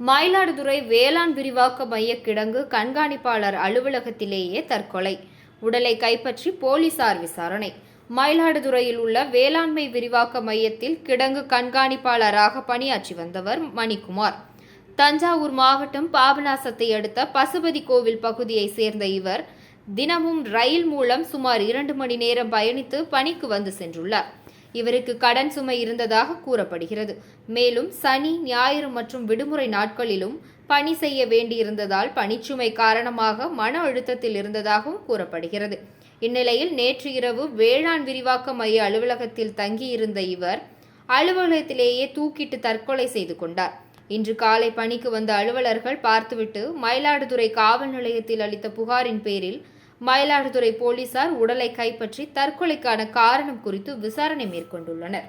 மயிலாடுதுறை வேளாண் விரிவாக்க மைய கிடங்கு கண்காணிப்பாளர் அலுவலகத்திலேயே தற்கொலை. உடலை கைப்பற்றி போலீசார் விசாரணை. மயிலாடுதுறையில் உள்ள வேளாண்மை விரிவாக்க மையத்தில் கிடங்கு கண்காணிப்பாளராக பணியாற்றி வந்தவர் மணிக்குமார். தஞ்சாவூர் மாவட்டம் பாபநாசத்தை அடுத்த பசுபதி கோவில் பகுதியைச் சேர்ந்த இவர் தினமும் ரயில் மூலம் சுமார் 2 மணி நேரம் பயணித்து பணிக்கு வந்து சென்றுள்ளார். இவருக்கு கடன் சுமை இருந்ததாக கூறப்படுகிறது. மேலும் சனி, ஞாயிறு மற்றும் விடுமுறை நாட்களிலும் பணி செய்ய வேண்டியிருந்ததால் பணிச்சுமை காரணமாக மன அழுத்தத்தில் இருந்ததாகவும் கூறப்படுகிறது. இந்நிலையில் நேற்று இரவு வேளாண் விரிவாக்க மைய அலுவலகத்தில் தங்கியிருந்த இவர் அலுவலகத்திலேயே தூக்கிட்டு தற்கொலை செய்து கொண்டார். இன்று காலை பணிக்கு வந்த அலுவலர்கள் பார்த்துவிட்டு மயிலாடுதுறை காவல் நிலையத்தில் அளித்த புகாரின் பேரில் மயிலாடுதுறை போலீசார் உடலை கைப்பற்றி தற்கொலைக்கான காரணம் குறித்து விசாரணை மேற்கொண்டுள்ளனர்.